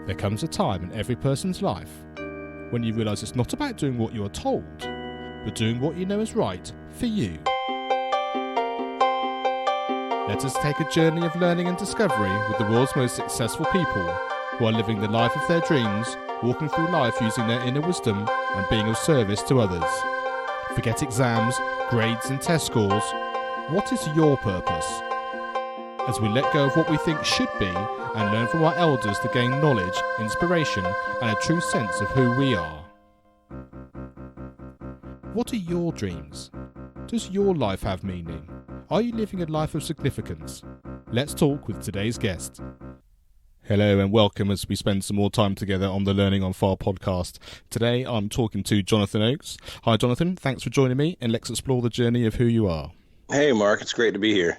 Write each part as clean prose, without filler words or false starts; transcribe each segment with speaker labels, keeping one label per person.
Speaker 1: There comes a time in every person's life when you realise it's not about doing what you are told, but doing what you know is right for you. Let us take a journey of learning and discovery with the world's most successful people who are living the life of their dreams, walking through life using their inner wisdom and being of service to others. Forget exams, grades and test scores. What is your purpose? As we let go of what we think should be and learn from our elders to gain knowledge, inspiration and a true sense of who we are. What are your dreams? Does your life have meaning? Are you living a life of significance? Let's talk with today's guest. Hello and welcome as we spend some more time together on the Learning on Fire podcast. Today I'm talking to Jonathan Oakes. Hi Jonathan, thanks for joining me and let's explore the journey of who you are.
Speaker 2: Hey Mark, it's great to be here.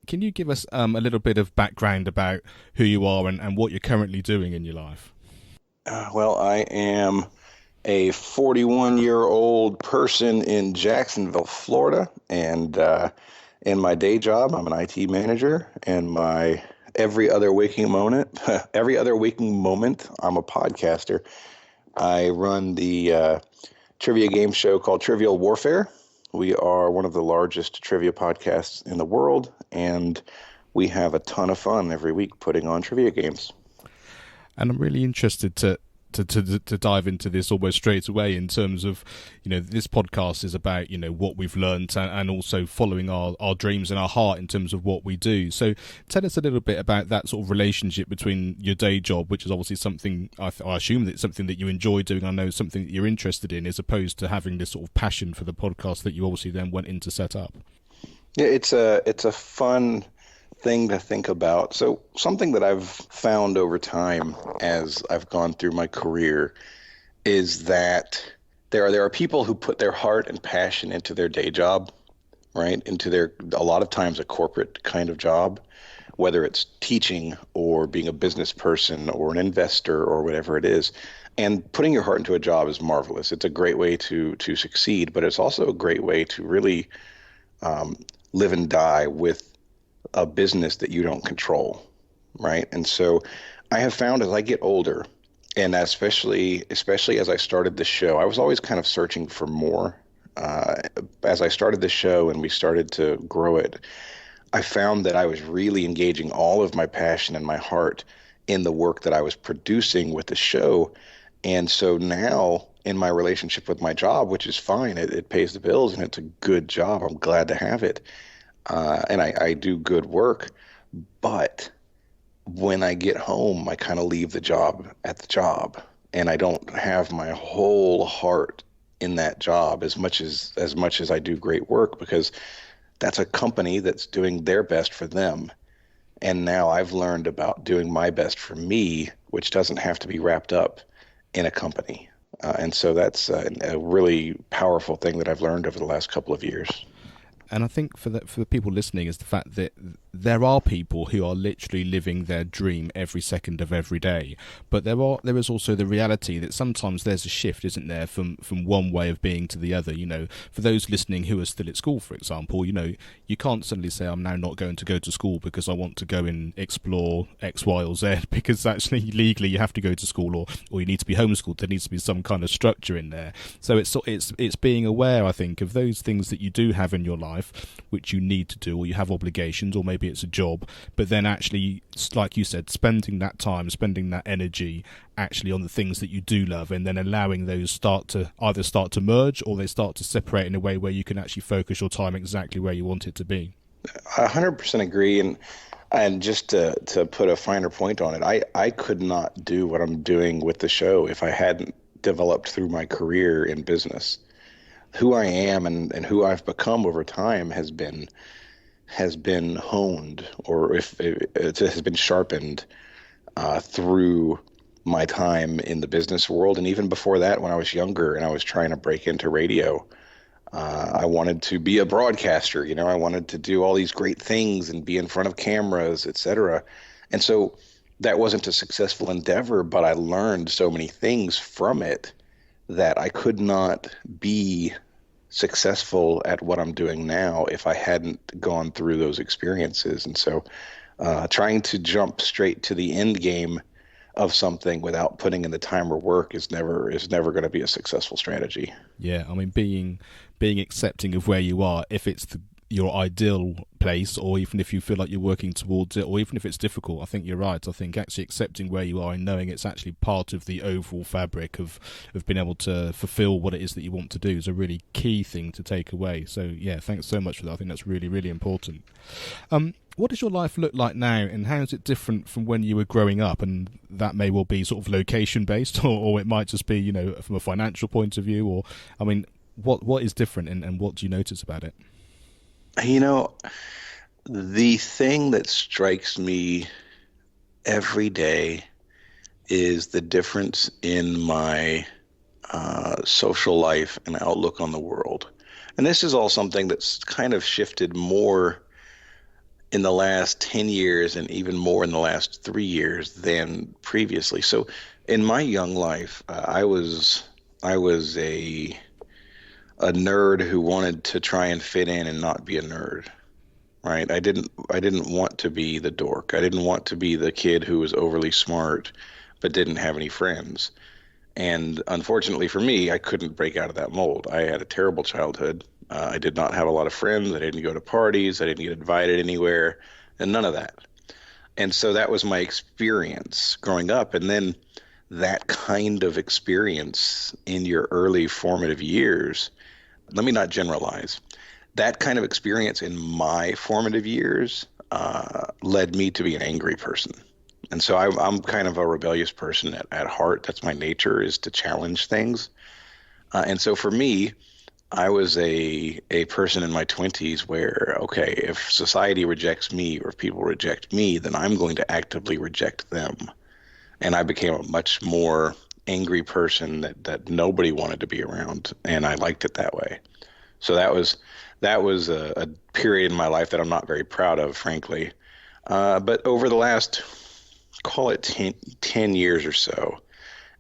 Speaker 1: Can you give us a little bit of background about who you are and what you're currently doing in your life?
Speaker 2: Well, I am a 41-year-old person in Jacksonville, Florida, and in my day job, I'm an IT manager, and my every other waking moment, I'm a podcaster. I run the trivia game show called Trivial Warfare. We are one of the largest trivia podcasts in the world, and we have a ton of fun every week putting on trivia games.
Speaker 1: And I'm really interested to dive into this almost straight away in terms of, this podcast is about, what we've learned and also following our dreams and our heart in terms of what we do. So tell us a little bit about that sort of relationship between your day job, which is obviously something, I assume that it's something that you enjoy doing. I know something that you're interested in, as opposed to having this sort of passion for the podcast that you obviously then went in to set up.
Speaker 2: Yeah, it's a fun thing to think about. So something that I've found over time as I've gone through my career is that there are people who put their heart and passion into their day job, right? Into a lot of times a corporate kind of job, whether it's teaching or being a business person or an investor or whatever it is. And putting your heart into a job is marvelous. It's a great way to succeed, but it's also a great way to really live and die with a business that you don't control, right? And so I have found as I get older, and especially as I started the show, I was always kind of searching for more. As I started the show and we started to grow it, I found that I was really engaging all of my passion and my heart in the work that I was producing with the show. And so now in my relationship with my job, which is fine, it pays the bills and it's a good job. I'm glad to have it. And I do good work, but when I get home, I kind of leave the job at the job, and I don't have my whole heart in that job as much as I do great work, because that's a company that's doing their best for them. And now I've learned about doing my best for me, which doesn't have to be wrapped up in a company. And so that's a really powerful thing that I've learned over the last couple of years.
Speaker 1: And I think for the people listening is the fact that there are people who are literally living their dream every second of every day. But there is also the reality that sometimes there's a shift, isn't there, from one way of being to the other. For those listening who are still at school, for example, you can't suddenly say, I'm now not going to go to school because I want to go and explore X, Y, or Z, because actually legally you have to go to school or you need to be homeschooled. There needs to be some kind of structure in there. So it's being aware, I think, of those things that you do have in your life, which you need to do, or you have obligations, or maybe it's a job, but then actually, like you said, spending that time, spending that energy actually on the things that you do love, and then allowing those either start to merge or they start to separate in a way where you can actually focus your time exactly where you want it to be.
Speaker 2: 100% agree. And just to put a finer point on it, I could not do what I'm doing with the show if I hadn't developed through my career in business. Who I am and who I've become over time has been honed, or if it has been sharpened through my time in the business world. And even before that, when I was younger and I was trying to break into radio, I wanted to be a broadcaster. I wanted to do all these great things and be in front of cameras, etc. And so that wasn't a successful endeavor, but I learned so many things from it that I could not be successful at what I'm doing now if I hadn't gone through those experiences. And so trying to jump straight to the end game of something without putting in the time or work is never going to be a successful strategy.
Speaker 1: Yeah, I mean, being accepting of where you are, if it's your ideal place, or even if you feel like you're working towards it, or even if it's difficult, I think you're right. I think actually accepting where you are and knowing it's actually part of the overall fabric of being able to fulfill what it is that you want to do is a really key thing to take away. So yeah, thanks so much for that. I think that's really, really important. What does your life look like now, and how is it different from when you were growing up? And that may well be sort of location based, or it might just be, from a financial point of view, or, I mean, what is different, and what do you notice about it?
Speaker 2: You know, the thing that strikes me every day is the difference in my social life and outlook on the world. And this is all something that's kind of shifted more in the last 10 years and even more in the last 3 years than previously. So in my young life, I was a nerd who wanted to try and fit in and not be a nerd, right? I didn't want to be the dork. I didn't want to be the kid who was overly smart but didn't have any friends. And unfortunately for me, I couldn't break out of that mold. I had a terrible childhood. I did not have a lot of friends. I didn't go to parties. I didn't get invited anywhere, and none of that. And so that was my experience growing up. And then that kind of experience in your early formative years, let me not generalize, that kind of experience in my formative years led me to be an angry person. And so I'm kind of a rebellious person at heart. That's my nature, is to challenge things. And so for me, I was a person in my 20s where, okay, if society rejects me or if people reject me, then I'm going to actively reject them. And I became a much more angry person that nobody wanted to be around, and I liked it that way. So that was a period in my life that I'm not very proud of, frankly. But over the last, call it 10 years or so,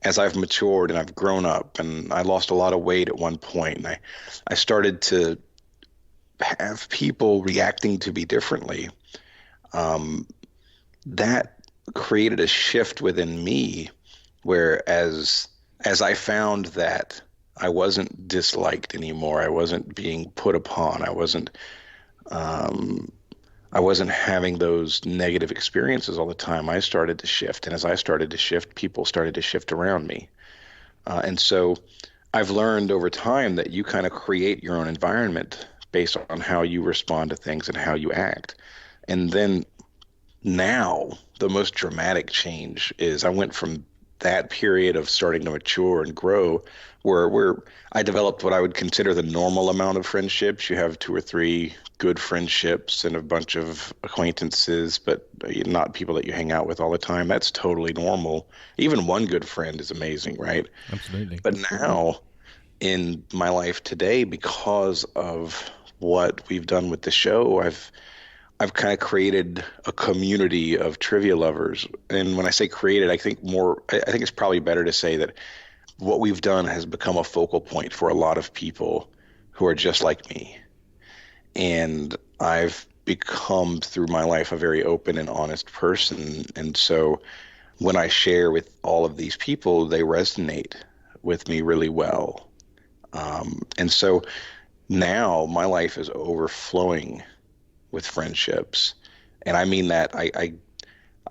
Speaker 2: as I've matured and I've grown up, and I lost a lot of weight at one point, and I started to have people reacting to me differently. That created a shift within me, where as I found that I wasn't disliked anymore, I wasn't being put upon, um, I wasn't having those negative experiences all the time. I started to shift, and as I started to shift, people started to shift around me. And so I've learned over time that you kind of create your own environment based on how you respond to things and how you act. And then now, the most dramatic change is I went from that period of starting to mature and grow, where I developed what I would consider the normal amount of friendships. You have two or three good friendships and a bunch of acquaintances, but not people that you hang out with all the time. That's totally normal. Even one good friend is amazing, right?
Speaker 1: Absolutely.
Speaker 2: But now in my life today, because of what we've done with the show, I've kind of created a community of trivia lovers. And when I say created, I think it's probably better to say that what we've done has become a focal point for a lot of people who are just like me. And I've become, through my life, a very open and honest person. And so when I share with all of these people, they resonate with me really well. And so now my life is overflowing with friendships. And I mean that I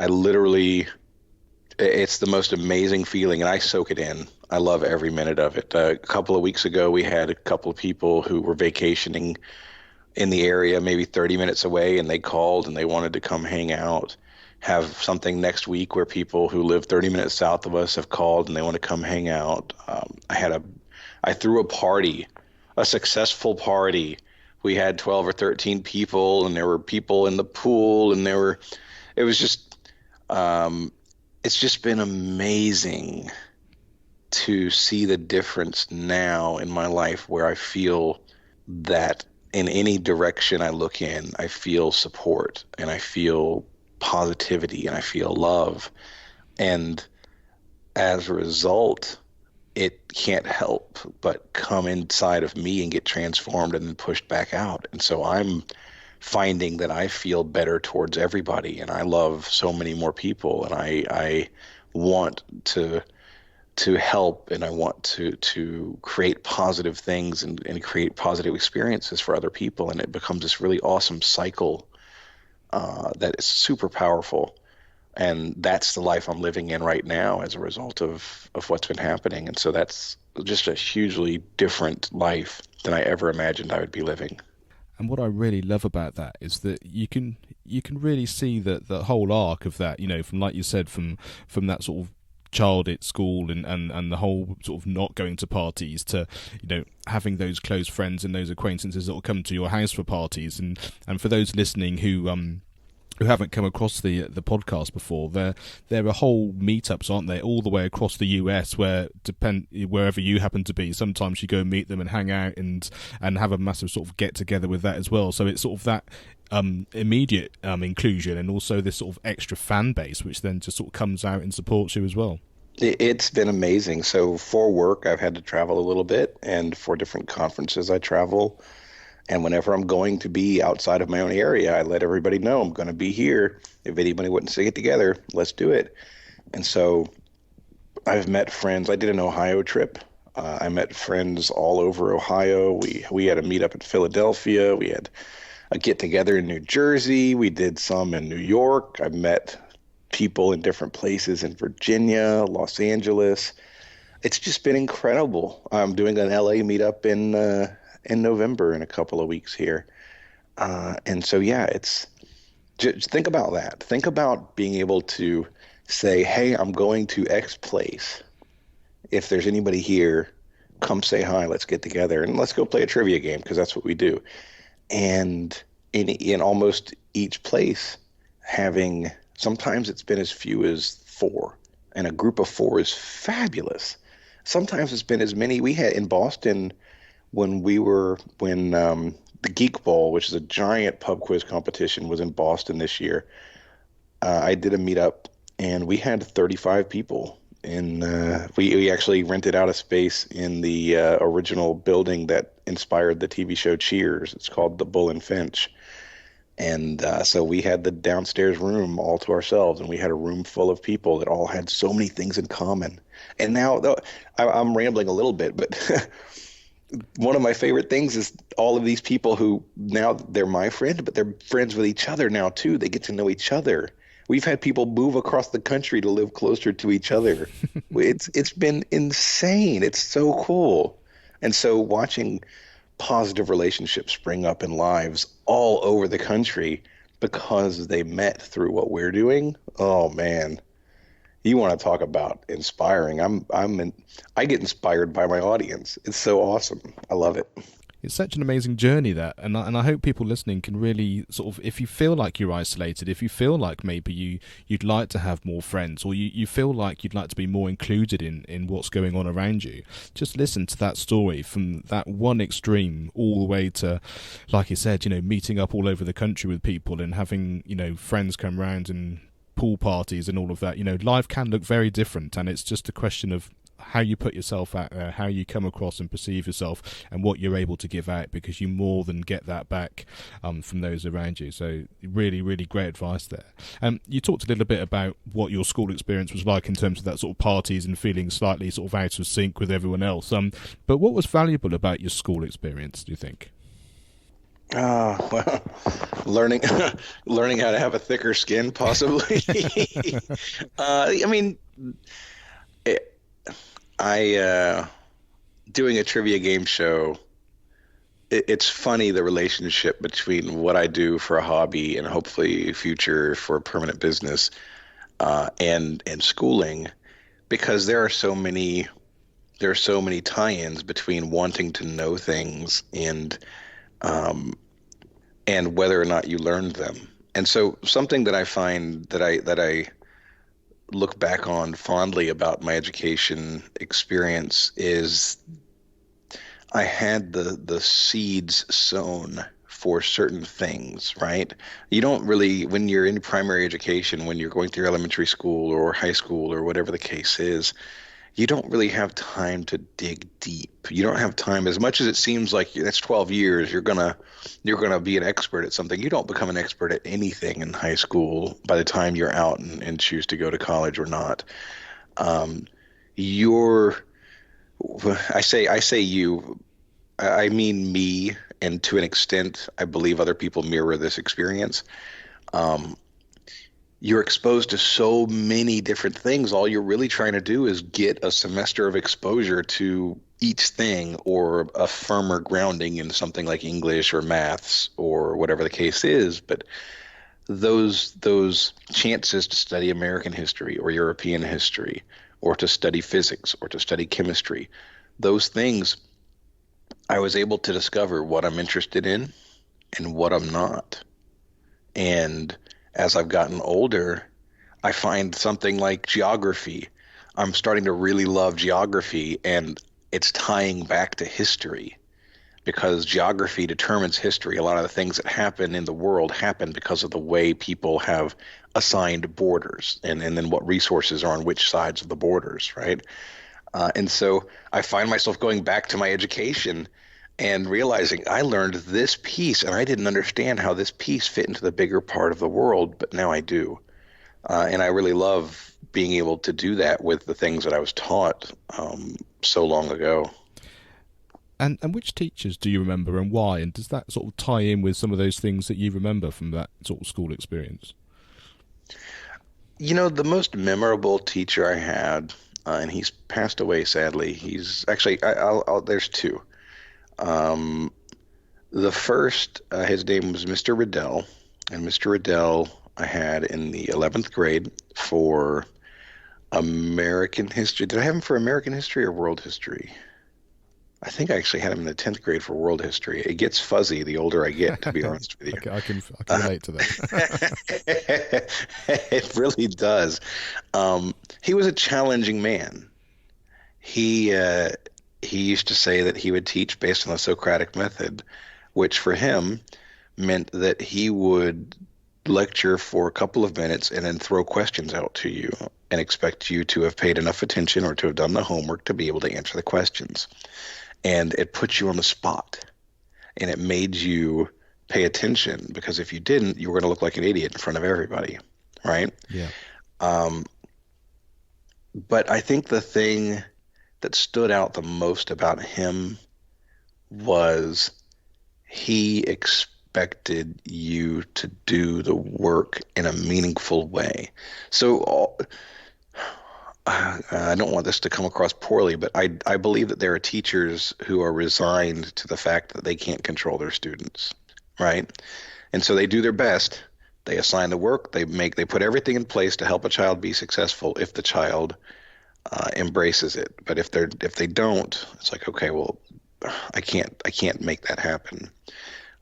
Speaker 2: literally, it's the most amazing feeling, and I soak it in. I love every minute of it. A couple of weeks ago, we had a couple of people who were vacationing in the area, maybe 30 minutes away, and they called and they wanted to come hang out. Have something next week where people who live 30 minutes south of us have called and they want to come hang out. I threw a party, a successful party. We had 12 or 13 people, and there were people in the pool, and it was just, it's just been amazing to see the difference now in my life, where I feel that in any direction I look in, I feel support, and I feel positivity, and I feel love. And as a result, it can't help but come inside of me and get transformed and then pushed back out. And so I'm finding that I feel better towards everybody, and I love so many more people, and I want to help, and I want to create positive things and create positive experiences for other people, and it becomes this really awesome cycle that is super powerful. And that's the life I'm living in right now as a result of what's been happening. And so that's just a hugely different life than I ever imagined I would be living.
Speaker 1: And what I really love about that is that you can really see the whole arc of that. You know, from like you said, from that sort of child at school and the whole sort of not going to parties to, you know, having those close friends and those acquaintances that will come to your house for parties. And for those listening who haven't come across the podcast before, there are whole meetups, aren't there, all the way across the US, where wherever you happen to be, sometimes you go and meet them and hang out and have a massive sort of get together with that as well. So it's sort of that immediate inclusion, and also this sort of extra fan base, which then just sort of comes out and supports you as well.
Speaker 2: It's been amazing. So for work, I've had to travel a little bit, and for different conferences, I travel. And whenever I'm going to be outside of my own area, I let everybody know I'm going to be here. If anybody wants to get together, let's do it. And so I've met friends. I did an Ohio trip. I met friends all over Ohio. We had a meetup in Philadelphia. We had a get together in New Jersey. We did some in New York. I've met people in different places in Virginia, Los Angeles. It's just been incredible. I'm doing an LA meetup in November in a couple of weeks here. And so, yeah, it's just think about that. Think about being able to say, hey, I'm going to X place. If there's anybody here, come say hi. Let's get together and let's go play a trivia game, because that's what we do. And in almost each place, having sometimes it's been as few as four, and a group of four is fabulous. Sometimes it's been as many. We had in Boston when the Geek Bowl, which is a giant pub quiz competition, was in Boston this year. I did a meetup, and we had 35 people. And we actually rented out a space in the original building that inspired the TV show Cheers. It's called the Bull and Finch. And so we had the downstairs room all to ourselves, and we had a room full of people that all had so many things in common. And now, though, I'm rambling a little bit, but one of my favorite things is all of these people who now they're my friend, but they're friends with each other now too. They get to know each other. We've had people move across the country to live closer to each other. It's been insane. It's so cool. And so watching positive relationships spring up in lives all over the country because they met through what we're doing. Oh man, you want to talk about inspiring. I get inspired by my audience. It's so awesome. I love it.
Speaker 1: It's such an amazing journey, that, and I hope people listening can really sort of, if you feel like you're isolated, if you feel like maybe you'd like to have more friends, or you feel like you'd like to be more included in what's going on around you, just listen to that story from that one extreme all the way to, like you said, you know, meeting up all over the country with people and having, you know, friends come round and pool parties and all of that. You know, life can look very different, and it's just a question of how you put yourself out there, how you come across and perceive yourself, and what you're able to give out, because you more than get that back from those around you. So really, really great advice there. You talked a little bit about what your school experience was like in terms of that sort of parties and feeling slightly sort of out of sync with everyone else. But what was valuable about your school experience, do you think?
Speaker 2: Well, learning learning how to have a thicker skin, possibly. I mean, I doing a trivia game show. It's funny, the relationship between what I do for a hobby and hopefully future for a permanent business, and schooling, because there are so many tie-ins between wanting to know things um, and whether or not you learned them. And so something that I find that I look back on fondly about my education experience is I had the seeds sown for certain things, right? You don't really, when you're in primary education, when you're going through elementary school or high school or whatever the case is, you don't really have time to dig deep. You don't have time as much as it seems like that's 12 years. You're gonna be an expert at something. You don't become an expert at anything in high school by the time you're out and choose to go to college or not. Um, you're I say you. I mean me, and to an extent, I believe other people mirror this experience. Um, you're exposed to so many different things. All you're really trying to do is get a semester of exposure to each thing or a firmer grounding in something like English or maths or whatever the case is. But those chances to study American history or European history or to study physics or to study chemistry, those things I was able to discover what I'm interested in and what I'm not. And as I've gotten older, I find something like geography. I'm starting to really love geography, and it's tying back to history because geography determines history. A lot of the things that happen in the world happen because of the way people have assigned borders and then what resources are on which sides of the borders, right? And so I find myself going back to my education and realizing I learned this piece and I didn't understand how this piece fit into the bigger part of the world, but now I do. And I really love being able to do that with the things that I was taught so long ago.
Speaker 1: And which teachers do you remember and why? And does that sort of tie in with some of those things that you remember from that sort of school experience?
Speaker 2: You know, the most memorable teacher I had, and he's passed away sadly. He's actually, there's two. Um, the first, his name was Mr. Riddell, and Mr. Riddell I had in the 11th grade for American history. Did I have him for American history or world history? I think I actually had him in the 10th grade for world history. It gets fuzzy the older I get, to be honest with you.
Speaker 1: I can relate to that.
Speaker 2: It really does. He was a challenging man. He uh, he used to say that he would teach based on the Socratic method, which for him meant that he would lecture for a couple of minutes and then throw questions out to you and expect you to have paid enough attention or to have done the homework to be able to answer the questions. And it put you on the spot and it made you pay attention because if you didn't, you were going to look like an idiot in front of everybody, right?
Speaker 1: Yeah.
Speaker 2: Um, but I think the thing that stood out the most about him was he expected you to do the work in a meaningful way. So I don't want this to come across poorly, but I believe that there are teachers who are resigned to the fact that they can't control their students, right? And so they do their best. They assign the work. They put everything in place to help a child be successful if the child embraces it. But if they don't, it's like, okay, well, I can't make that happen.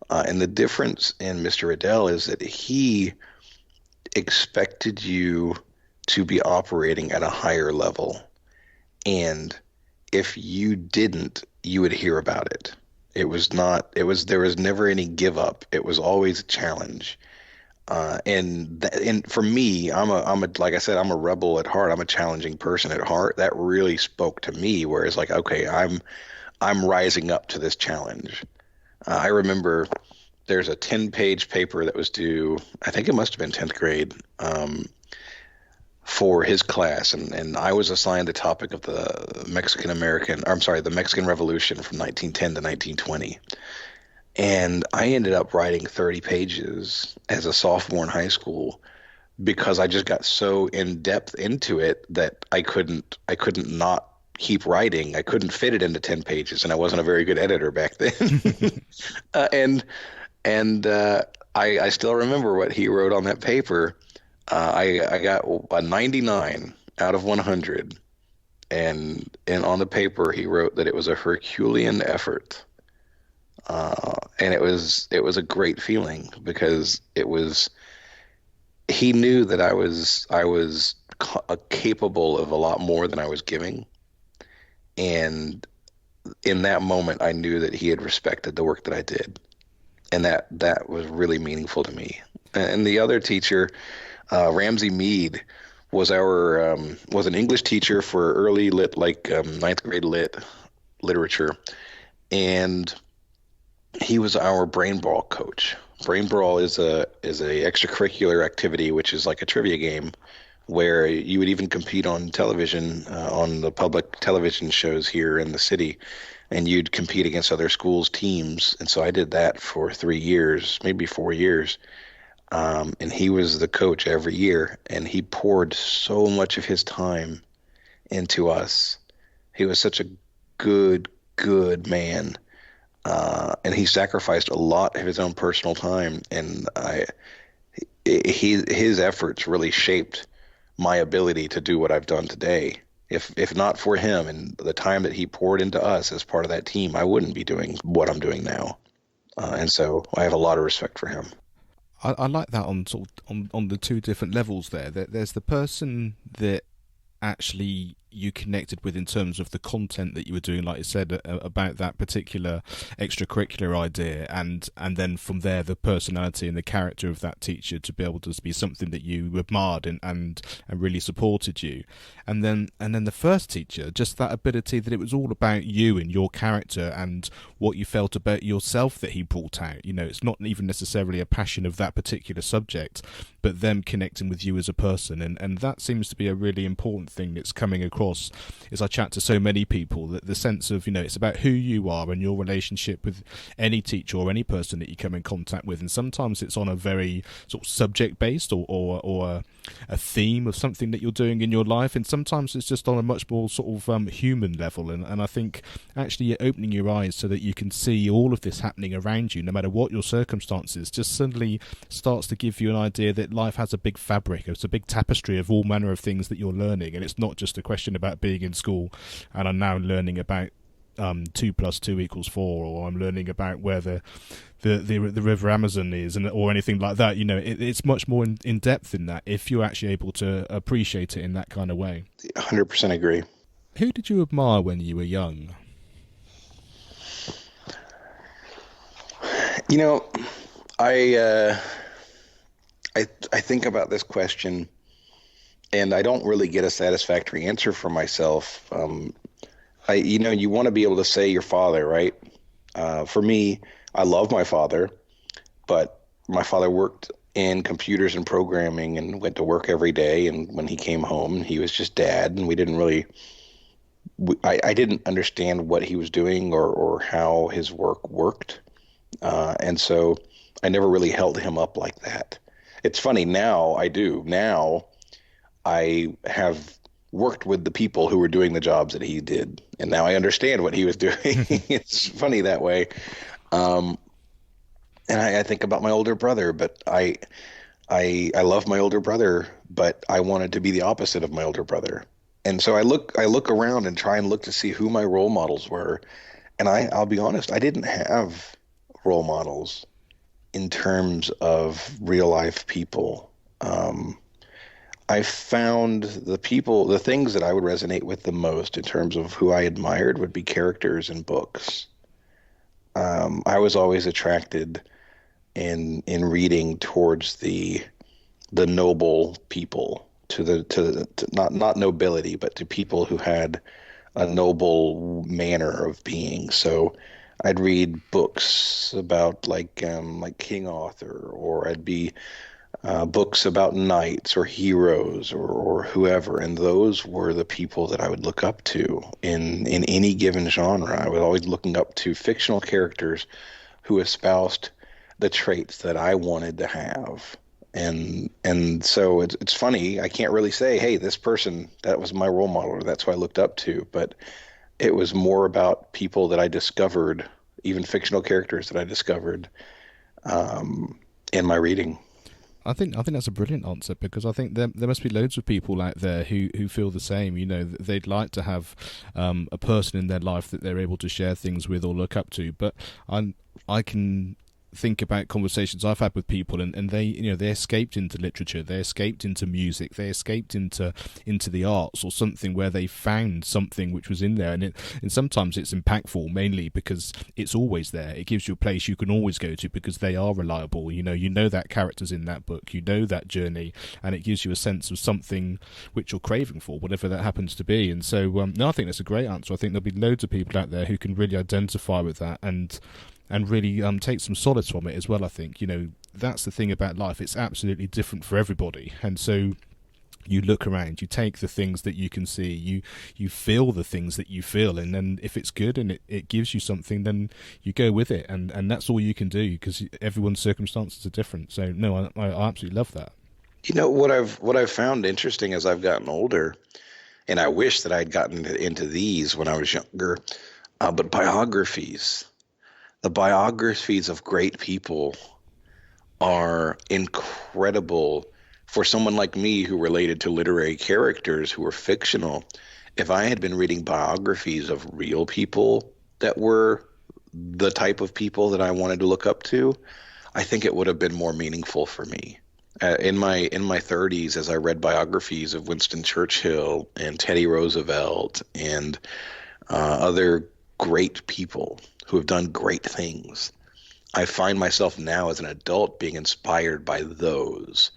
Speaker 2: And the difference in Mr. Riddell is that he expected you to be operating at a higher level. And if you didn't, you would hear about it. There was never any give up. It was always a challenge. And for me, like I said, I'm a rebel at heart. I'm a challenging person at heart. That really spoke to me, where it's like, okay, I'm rising up to this challenge. I remember there's a 10-page paper that was due, I think it must have been 10th grade, for his class, and I was assigned the topic of the Mexican Revolution from 1910 to 1920. And I ended up writing 30 pages as a sophomore in high school because I just got so in depth into it that I couldn't not keep writing. I couldn't fit it into 10 pages, and I wasn't a very good editor back then. And I still remember what he wrote on that paper. I got a 99 out of 100, and on the paper he wrote that it was a Herculean effort. And it was a great feeling because he knew that I was capable of a lot more than I was giving, and in that moment I knew that he had respected the work that I did, and that was really meaningful to me. And the other teacher, Ramsey Mead, was an English teacher for early lit, like ninth grade lit literature, and he was our brain brawl coach. Brain brawl is a extracurricular activity, which is like a trivia game where you would even compete on television, on the public television shows here in the city, and you'd compete against other schools' teams. And so I did that for 3 years, maybe 4 years. And he was the coach every year, and he poured so much of his time into us. He was such a good, good man. And he sacrificed a lot of his own personal time, and his efforts really shaped my ability to do what I've done today. If not for him and the time that he poured into us as part of that team, I wouldn't be doing what I'm doing now. And so I have a lot of respect for him.
Speaker 1: I like that on sort of on the two different levels there. There's the person that actually you connected with in terms of the content that you were doing, like you said, about that particular extracurricular idea, and then from there the personality and the character of that teacher to be able to be something that you admired and really supported you, and then the first teacher, just that ability that it was all about you and your character and what you felt about yourself that he brought out. It's not even necessarily a passion of that particular subject, but them connecting with you as a person, and that seems to be a really important thing that's coming across as I chat to so many people, that the sense of, it's about who you are and your relationship with any teacher or any person that you come in contact with, and sometimes it's on a very sort of subject based or a theme of something that you're doing in your life, and sometimes it's just on a much more sort of human level, and I think actually opening your eyes so that you can see all of this happening around you, no matter what your circumstances, just suddenly starts to give you an idea that life has a big fabric, it's a big tapestry of all manner of things that you're learning, and it's not just a question about being in school and I'm now learning about 2 + 2 = 4, or I'm learning about where the river Amazon is, or anything like that. It's much more in depth in that, if you're actually able to appreciate it in that kind of way.
Speaker 2: 100% agree.
Speaker 1: Who did you admire when you were young?
Speaker 2: I think about this question, and I don't really get a satisfactory answer for myself. You want to be able to say your father, right? For me, I love my father, but my father worked in computers and programming and went to work every day. And when he came home, he was just dad, and we didn't really. I didn't understand what he was doing or how his work worked, and so I never really held him up like that. It's funny now. I do now. I have worked with the people who were doing the jobs that he did, and now I understand what he was doing. It's funny that way. And I think about my older brother, but I love my older brother, but I wanted to be the opposite of my older brother. And so I look around and try and look to see who my role models were. And I'll be honest, I didn't have role models in terms of real life people. I found the things that I would resonate with the most in terms of who I admired would be characters in books. I was always attracted in reading towards the noble people, to not nobility, but to people who had a noble manner of being. So I'd read books about like King Arthur, or I'd be books about knights or heroes or whoever, and those were the people that I would look up to in any given genre. I was always looking up to fictional characters who espoused the traits that I wanted to have. And so it's funny, I can't really say, hey, this person, that was my role model, or that's who I looked up to, but it was more about people that I discovered, even fictional characters that I discovered in my reading.
Speaker 1: I think that's a brilliant answer, because I think there must be loads of people out there who feel the same. They'd like to have a person in their life that they're able to share things with or look up to. But I can think about conversations I've had with people, and they, they escaped into literature, they escaped into music, they escaped into the arts, or something where they found something which was in there, and sometimes it's impactful, mainly because it's always there. It gives you a place you can always go to because they are reliable. You know that character's in that book, you know that journey, and it gives you a sense of something which you're craving for, whatever that happens to be. And so, no, I think that's a great answer. I think there'll be loads of people out there who can really identify with that and really take some solace from it as well. I think that's the thing about life; it's absolutely different for everybody, and so you look around, you take the things that you can see, you feel the things that you feel, and then if it's good and it gives you something, then you go with it, and that's all you can do because everyone's circumstances are different. So no, I absolutely love that.
Speaker 2: What I've found interesting as I've gotten older, and I wish that I'd gotten into these when I was younger, but the biographies of great people are incredible for someone like me who related to literary characters who were fictional. If I had been reading biographies of real people that were the type of people that I wanted to look up to, I think it would have been more meaningful for me. In my 30s, as I read biographies of Winston Churchill and Teddy Roosevelt and other great people who have done great things, I find myself now as an adult being inspired by those,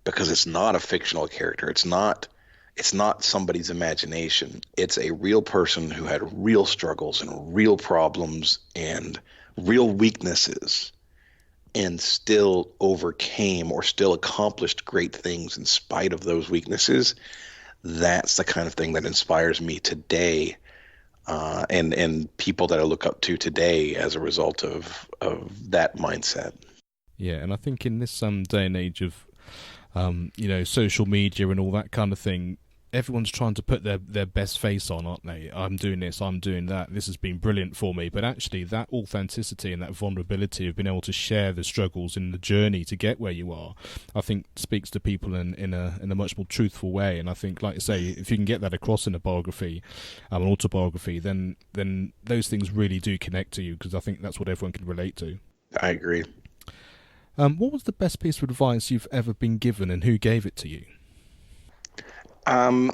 Speaker 2: because it's not a fictional character. It's not somebody's imagination. It's a real person who had real struggles and real problems and real weaknesses and still overcame or still accomplished great things in spite of those weaknesses. That's the kind of thing that inspires me today, and people that I look up to today as a result of that mindset.
Speaker 1: Yeah, and I think in this day and age of social media and all that kind of thing, everyone's trying to put their best face on, aren't they? I'm doing this, I'm doing that, this has been brilliant for me. But actually that authenticity and that vulnerability of being able to share the struggles in the journey to get where you are, I think speaks to people in a much more truthful way. And I think, like I say, if you can get that across in a biography, an autobiography, then those things really do connect to you, because I think that's what everyone can relate to.
Speaker 2: I agree.
Speaker 1: What was the best piece of advice you've ever been given, and who gave it to you?
Speaker 2: I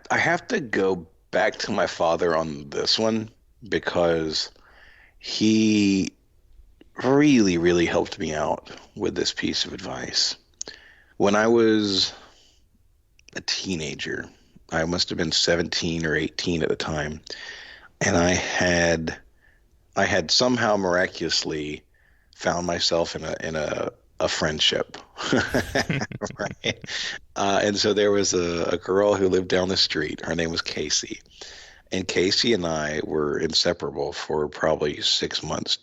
Speaker 2: have to go back to my father on this one because he really, really helped me out with this piece of advice. When I was a teenager, I must have been 17 or 18 at the time, and I had somehow miraculously found myself in a friendship. Right. And so there was a girl who lived down the street. Her name was Casey. And Casey and I were inseparable for probably 6 months.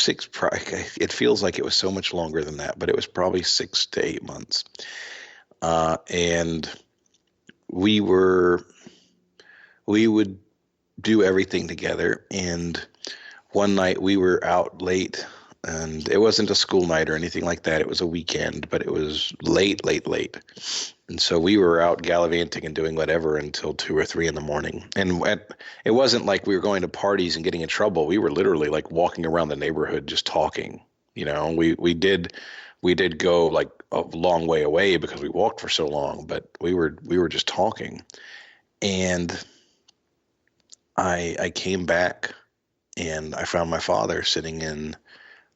Speaker 2: It feels like it was so much longer than that, but it was probably 6 to 8 months. And we would do everything together. And one night we were out late, and it wasn't a school night or anything like that. It was a weekend, but it was late, late, late. And so we were out gallivanting and doing whatever until 2 or 3 in the morning. And it wasn't like we were going to parties and getting in trouble. We were literally like walking around the neighborhood just talking. We did go like a long way away because we walked for so long, but we were just talking. And I came back and I found my father sitting in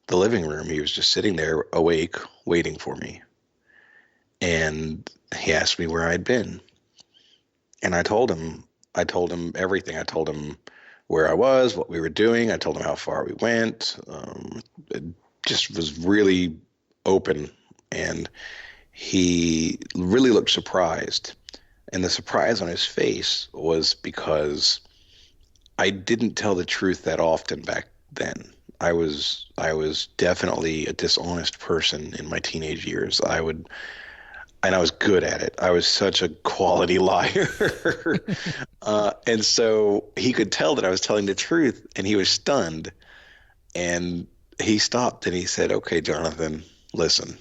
Speaker 2: the living room. He was just sitting there awake, waiting for me. And he asked me where I'd been. And I told him everything. I told him where I was, what we were doing. I told him how far we went. It just was really open. And he really looked surprised. And the surprise on his face was because I didn't tell the truth that often back then. I was definitely a dishonest person in my teenage years. And I was good at it. I was such a quality liar. And so he could tell that I was telling the truth, and he was stunned. And he stopped and he said, "Okay, Jonathan, listen,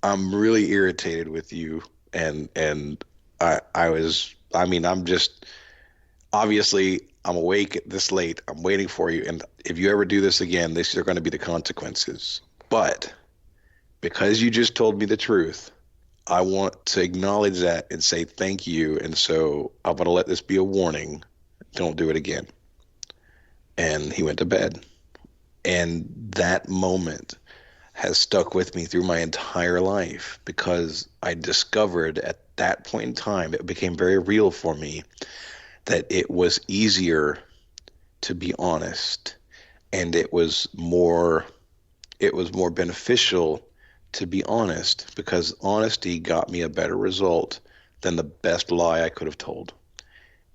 Speaker 2: I'm really irritated with you." And I'm just, obviously I'm awake this late. I'm waiting for you. And if you ever do this again, these are going to be the consequences. But because you just told me the truth, I want to acknowledge that and say thank you. And so I'm going to let this be a warning. Don't do it again. And he went to bed. And that moment has stuck with me through my entire life because I discovered at that point in time, it became very real for me that it was easier to be honest, and it was more beneficial to be honest because honesty got me a better result than the best lie I could have told.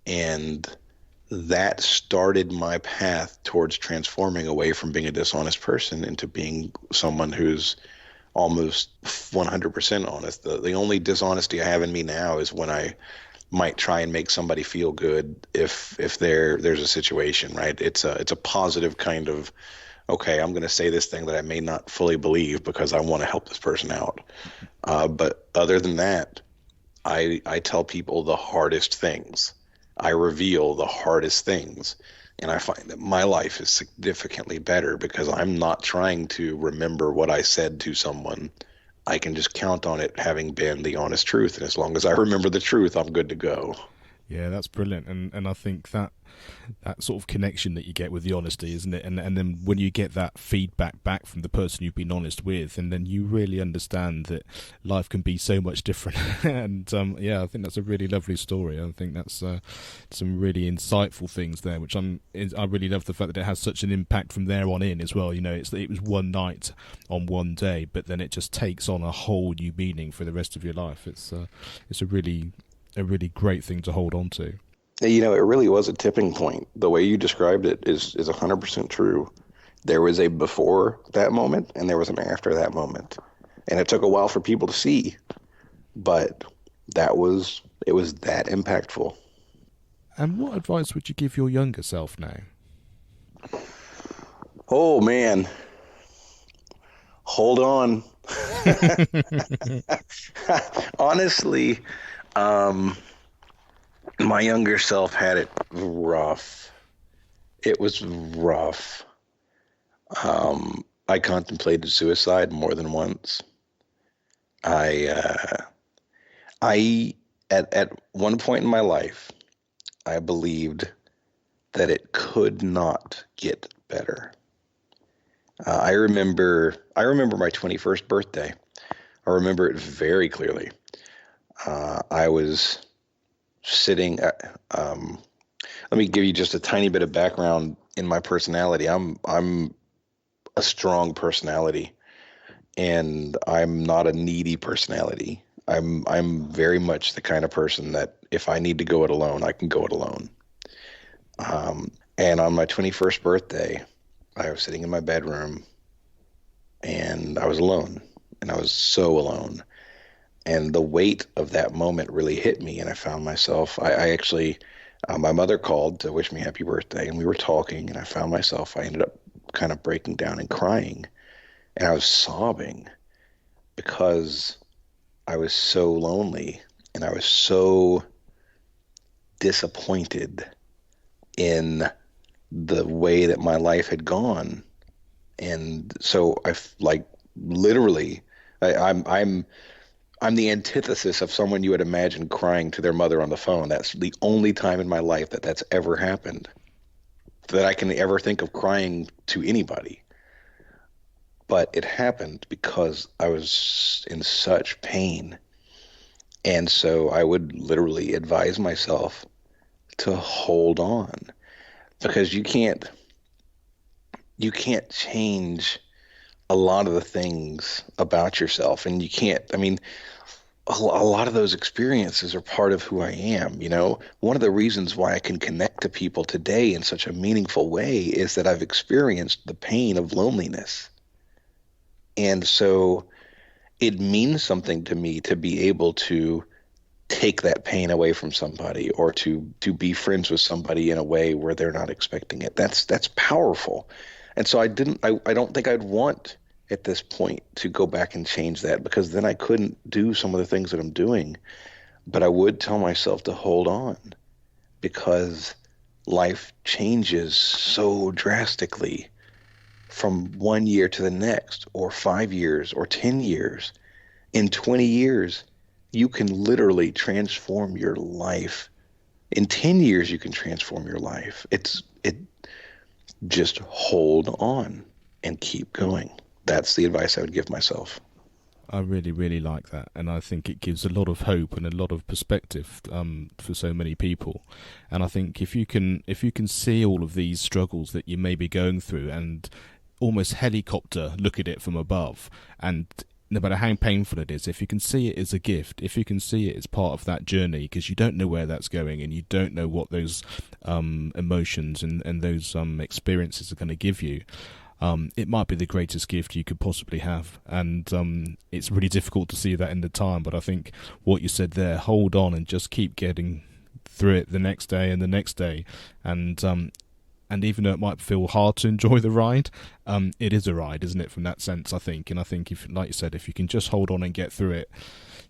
Speaker 2: And that started my path towards transforming away from being a dishonest person into being someone who's almost 100% honest. The only dishonesty I have in me now is when I might try and make somebody feel good if there's a situation, right? It's a positive kind of, okay, I'm going to say this thing that I may not fully believe because I want to help this person out. But other than that, I tell people the hardest things. I reveal the hardest things. And I find that my life is significantly better because I'm not trying to remember what I said to someone. I can just count on it having been the honest truth. And as long as I remember the truth, I'm good to go.
Speaker 1: Yeah, that's brilliant, and I think that sort of connection that you get with the honesty, isn't it? And then when you get that feedback back from the person you've been honest with, and then you really understand that life can be so much different. And yeah, I think that's a really lovely story. I think that's some really insightful things there, which I really love the fact that it has such an impact from there on in as well. You know, it was one night on one day, but then it just takes on a whole new meaning for the rest of your life. It's a really great thing to hold on to.
Speaker 2: You know, it really was a tipping point. The way you described it is 100% true. There was a before that moment and there was an after that moment. And it took a while for people to see, but it was that impactful.
Speaker 1: And what advice would you give your younger self now?
Speaker 2: Oh man. Hold on. Honestly, my younger self had it rough. It was rough. I contemplated suicide more than once. I at one point in my life, I believed that it could not get better. I remember my 21st birthday. I remember it very clearly. I was sitting let me give you just a tiny bit of background in my personality. I'm a strong personality, and I'm not a needy personality. I'm very much the kind of person that if I need to go it alone, I can go it alone. And on my 21st birthday, I was sitting in my bedroom and I was alone, and I was so alone. And the weight of that moment really hit me, and I found myself, I actually, my mother called to wish me happy birthday, and we were talking, and I ended up kind of breaking down and crying, and I was sobbing because I was so lonely, and I was so disappointed in the way that my life had gone. And so literally, I'm the antithesis of someone you would imagine crying to their mother on the phone. That's the only time in my life that that's ever happened, that I can ever think of crying to anybody. But it happened because I was in such pain. And so I would literally advise myself to hold on, because you can't change a lot of the things about yourself. And you can't, I mean, a lot of those experiences are part of who I am. You know, one of the reasons why I can connect to people today in such a meaningful way is that I've experienced the pain of loneliness. And so it means something to me to be able to take that pain away from somebody, or to be friends with somebody in a way where they're not expecting it. That's powerful. And so I don't think I'd want at this point to go back and change that, because then I couldn't do some of the things that I'm doing. But I would tell myself to hold on, because life changes so drastically from 1 year to the next, or 5 years, or 10 years. In 20 years, you can literally transform your life. In 10 years, you can transform your life. It just hold on and keep going. That's the advice I would give myself.
Speaker 1: I really, really like that, and I think it gives a lot of hope and a lot of perspective for so many people. And I think if you can see all of these struggles that you may be going through, and almost helicopter look at it from above, and no matter how painful it is, if you can see it as a gift, if you can see it as part of that journey, because you don't know where that's going and you don't know what those emotions and those experiences are going to give you, it might be the greatest gift you could possibly have. And it's really difficult to see that in the time, but I think what you said there, hold on and just keep getting through it the next day and the next day. And even though it might feel hard to enjoy the ride, it is a ride, isn't it, from that sense, I think. And I think, if, like you said, if you can just hold on and get through it,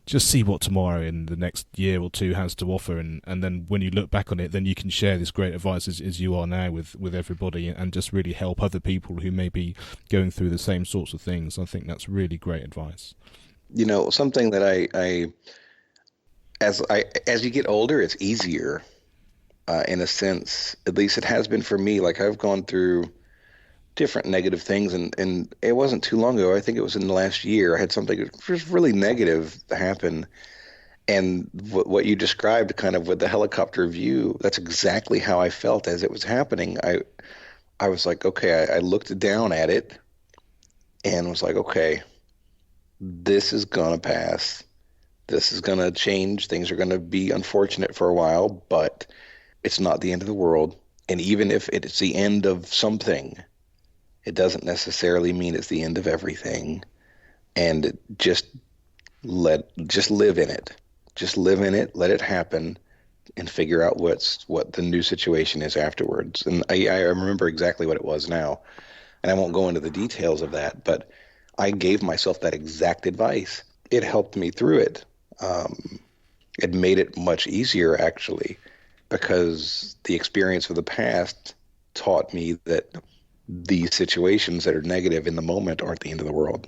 Speaker 1: just see what tomorrow and the next year or two has to offer. And then when you look back on it, then you can share this great advice as you are now with everybody, and just really help other people who may be going through the same sorts of things. I think that's really great advice.
Speaker 2: Something that as you get older, it's easier, in a sense. At least it has been for me. Like, I've gone through different negative things, and it wasn't too long ago. I think it was in the last year. I had something that was really negative happen, and what you described, kind of with the helicopter view, that's exactly how I felt as it was happening. I was like, okay, I looked down at it and was like, okay, this is gonna pass. This is gonna change. Things are gonna be unfortunate for a while, but it's not the end of the world. And even if it's the end of something, it doesn't necessarily mean it's the end of everything. And just live in it. Just live in it, let it happen, and figure out what the new situation is afterwards. And I remember exactly what it was now. And I won't go into the details of that, but I gave myself that exact advice. It helped me through it. It made it much easier, actually, because the experience of the past taught me that these situations that are negative in the moment aren't the end of the world.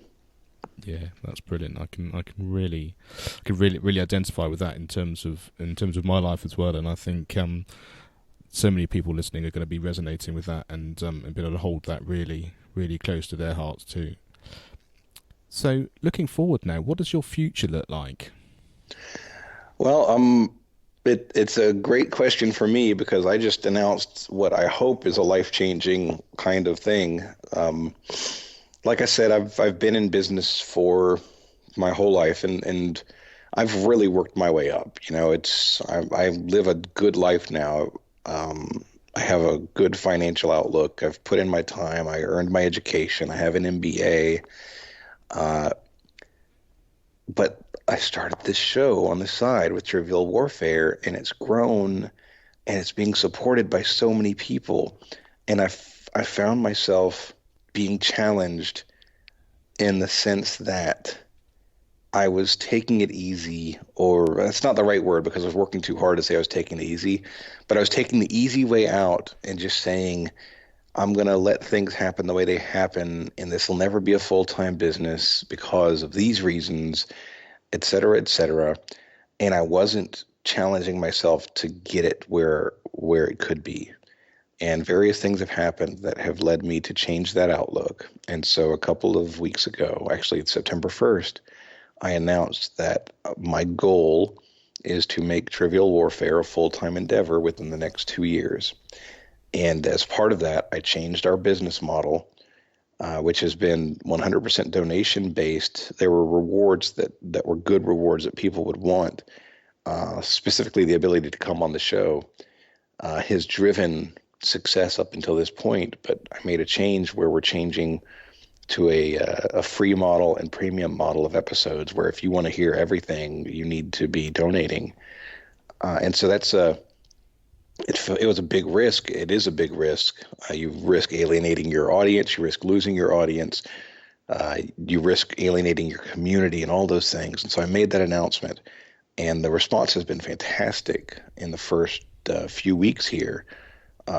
Speaker 1: Yeah, that's brilliant. I can really identify with that in terms of my life as well. And I think so many people listening are going to be resonating with that, and be able to hold that really, really close to their hearts too. So, looking forward now, what does your future look like?
Speaker 2: Well, it's a great question for me, because I just announced what I hope is a life-changing kind of thing. Like I said, I've been in business for my whole life, and I've really worked my way up. I live a good life now. I have a good financial outlook. I've put in my time. I earned my education. I have an MBA. But I started this show on the side with Trivial Warfare, and it's grown, and it's being supported by so many people. And I found myself being challenged in the sense that I was taking it easy, or that's not the right word, because I was working too hard to say I was taking it easy, but I was taking the easy way out and just saying, I'm going to let things happen the way they happen, and this will never be a full-time business because of these reasons, et cetera, et cetera. And I wasn't challenging myself to get it where it could be. And various things have happened that have led me to change that outlook. And so a couple of weeks ago, actually it's September 1st, I announced that my goal is to make Trivial Warfare a full-time endeavor within the next 2 years. And as part of that, I changed our business model, which has been 100% donation based. There were rewards that were good rewards that people would want, specifically the ability to come on the show, has driven success up until this point. But I made a change where we're changing to a free model and premium model of episodes, where if you want to hear everything, you need to be donating. And so it was a big risk. It is a big risk. You risk alienating your audience. You risk losing your audience. You risk alienating your community and all those things. And so I made that announcement, and the response has been fantastic in the first few weeks here.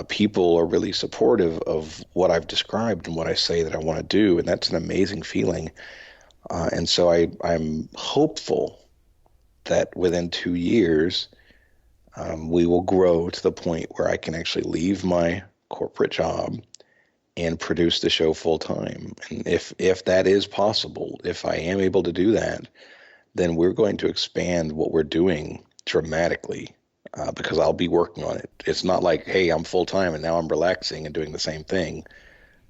Speaker 2: people are really supportive of what I've described and what I say that I want to do, and that's an amazing feeling. And so I'm hopeful that within 2 years, we will grow to the point where I can actually leave my corporate job and produce the show full time. And if that is possible, if I am able to do that, then we're going to expand what we're doing dramatically, because I'll be working on it. It's not like, hey, I'm full time and now I'm relaxing and doing the same thing.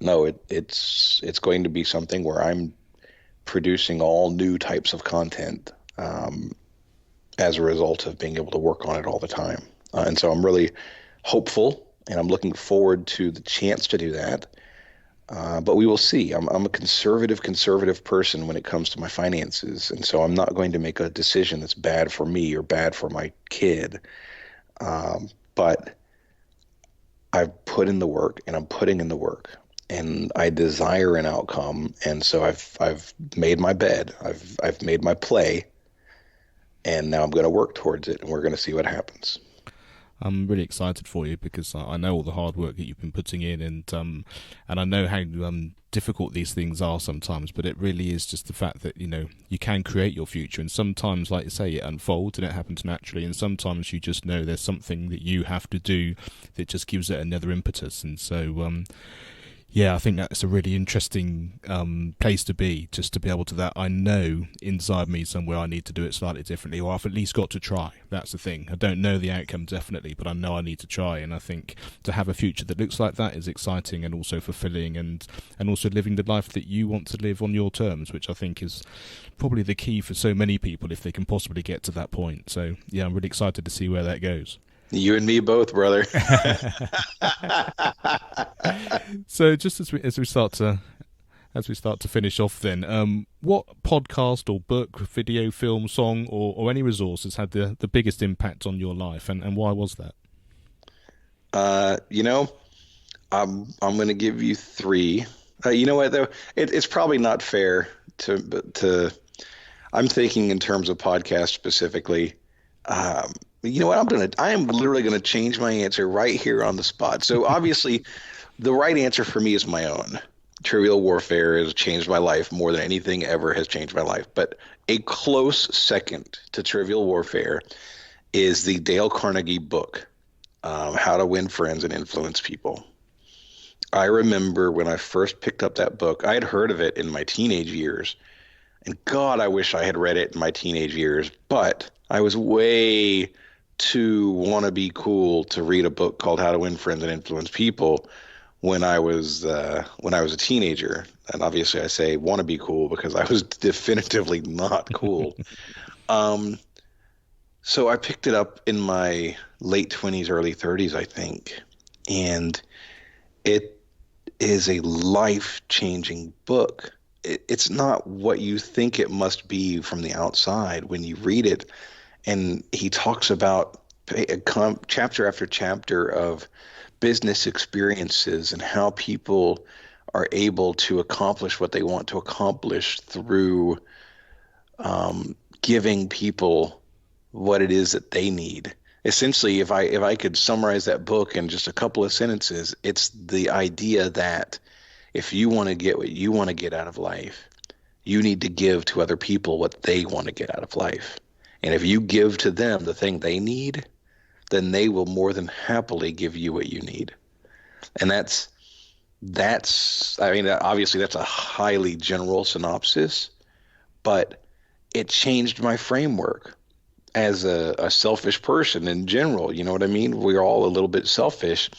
Speaker 2: No, it's going to be something where I'm producing all new types of content, as a result of being able to work on it all the time. And so I'm really hopeful, and I'm looking forward to the chance to do that. But we will see. I'm a conservative person when it comes to my finances, and so I'm not going to make a decision that's bad for me or bad for my kid. But I've put in the work, and I'm putting in the work, and I desire an outcome, and so I've made my bed. I've made my play, and now I'm going to work towards it, and we're going to see what happens.
Speaker 1: I'm really excited for you because I know all the hard work that you've been putting in, and I know how difficult these things are sometimes. But it really is just the fact that you can create your future, and sometimes, like you say, it unfolds and it happens naturally, and sometimes you just know there's something that you have to do that just gives it another impetus. And so yeah, I think that's a really interesting place to be, just to be able to that. I know inside me somewhere I need to do it slightly differently, or I've at least got to try. That's the thing. I don't know the outcome definitely, but I know I need to try. And I think to have a future that looks like that is exciting and also fulfilling, and also living the life that you want to live on your terms, which I think is probably the key for so many people if they can possibly get to that point. So yeah, I'm really excited to see where that goes.
Speaker 2: You and me both, brother.
Speaker 1: So just as we start to finish off, then, what podcast or book, video, film, song, or any resource has had the biggest impact on your life, and why was that?
Speaker 2: You know, I'm going to give you three. You know what though? It's probably not fair to. I'm thinking in terms of podcast specifically. You know what? I am literally gonna change my answer right here on the spot. So obviously, the right answer for me is my own. Trivial Warfare has changed my life more than anything ever has changed my life. But a close second to Trivial Warfare is the Dale Carnegie book, How to Win Friends and Influence People. I remember when I first picked up that book, I had heard of it in my teenage years. And God, I wish I had read it in my teenage years. But I was way too wanna be cool to read a book called How to Win Friends and Influence People when I was a teenager. And obviously I say wanna be cool because I was definitively not cool. So I picked it up in my late 20s, early 30s, I think. And it is a life-changing book. It's not what you think it must be from the outside when you read it. And he talks about chapter after chapter of business experiences and how people are able to accomplish what they want to accomplish through giving people what it is that they need. Essentially, if I could summarize that book in just a couple of sentences, it's the idea that if you want to get what you want to get out of life, you need to give to other people what they want to get out of life. And if you give to them the thing they need, then they will more than happily give you what you need. And that's I mean, obviously that's a highly general synopsis, but it changed my framework as a selfish person in general. You know what I mean? We're all a little bit selfish.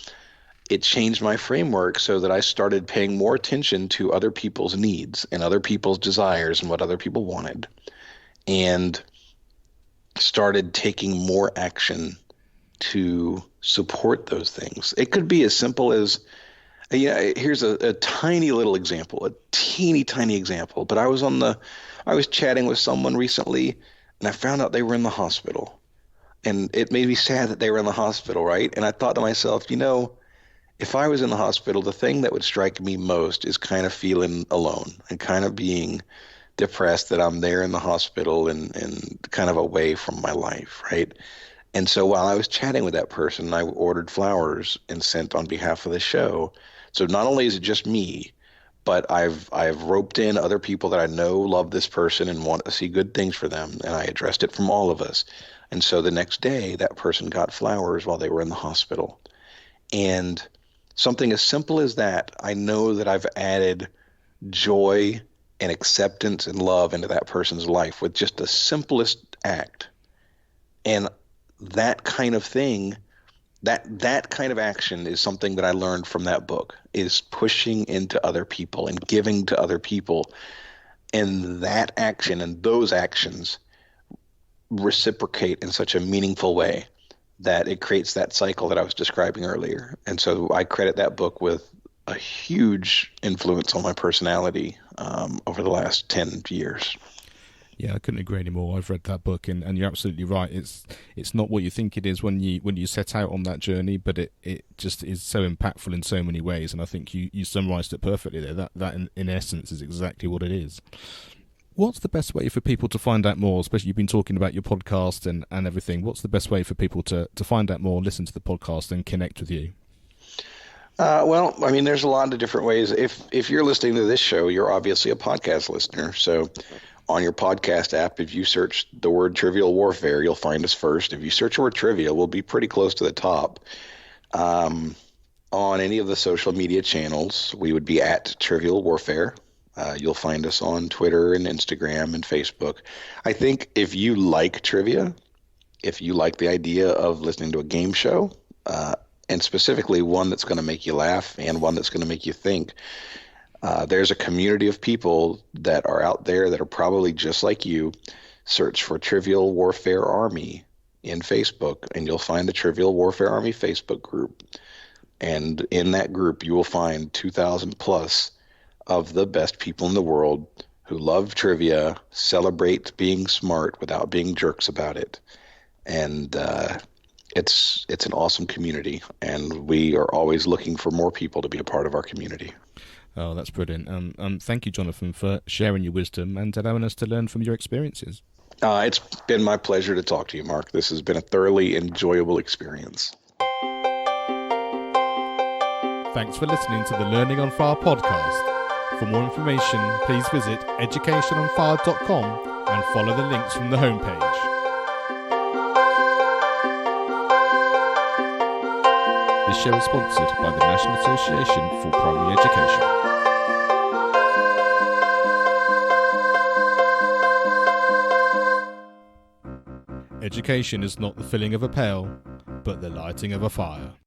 Speaker 2: It changed my framework so that I started paying more attention to other people's needs and other people's desires and what other people wanted, and started taking more action to support those things. It could be as simple as, here's a tiny little example, a teeny tiny example. But I was chatting with someone recently, and I found out they were in the hospital, and it made me sad that they were in the hospital, right? And I thought to myself, if I was in the hospital, the thing that would strike me most is kind of feeling alone and kind of being depressed that I'm there in the hospital and kind of away from my life, right? And so while I was chatting with that person, I ordered flowers and sent on behalf of the show. So not only is it just me, but I've roped in other people that I know love this person and want to see good things for them, and I addressed it from all of us. And so the next day, that person got flowers while they were in the hospital. And something as simple as that, I know that I've added joy and acceptance and love into that person's life with just the simplest act. And that kind of thing, that kind of action is something that I learned from that book, is pushing into other people and giving to other people. And that action and those actions reciprocate in such a meaningful way that it creates that cycle that I was describing earlier. And so I credit that book with a huge influence on my personality over the last 10 years.
Speaker 1: Yeah, I couldn't agree anymore. I've read that book, and you're absolutely right. It's not what you think it is when you set out on that journey, but it just is so impactful in so many ways. And I think you summarised it perfectly there. That in essence is exactly what it is. What's the best way for people to find out more? Especially you've been talking about your podcast and everything. What's the best way for people to find out more, listen to the podcast, and connect with you?
Speaker 2: Well, I mean, there's a lot of different ways. If you're listening to this show, you're obviously a podcast listener. So on your podcast app, if you search the word Trivial Warfare, you'll find us first. If you search the word trivia, we'll be pretty close to the top. On any of the social media channels, we would be at Trivial Warfare. You'll find us on Twitter and Instagram and Facebook. I think if you like trivia, if you like the idea of listening to a game show, and specifically one that's going to make you laugh and one that's going to make you think, there's a community of people that are out there that are probably just like you. Search for Trivial Warfare Army in Facebook, and you'll find the Trivial Warfare Army Facebook group. And in that group, you will find 2,000 plus of the best people in the world who love trivia, celebrate being smart without being jerks about it. And it's an awesome community, and we are always looking for more people to be a part of our community.
Speaker 1: Oh, that's brilliant. Thank you, Jonathan, for sharing your wisdom and allowing us to learn from your experiences.
Speaker 2: It's been my pleasure to talk to you, Mark. This has been a thoroughly enjoyable experience.
Speaker 1: Thanks for listening to the Learning on Fire podcast. For more information, please visit educationonfire.com and follow the links from the homepage. This show is sponsored by the National Association for Primary Education. Education is not the filling of a pail, but the lighting of a fire.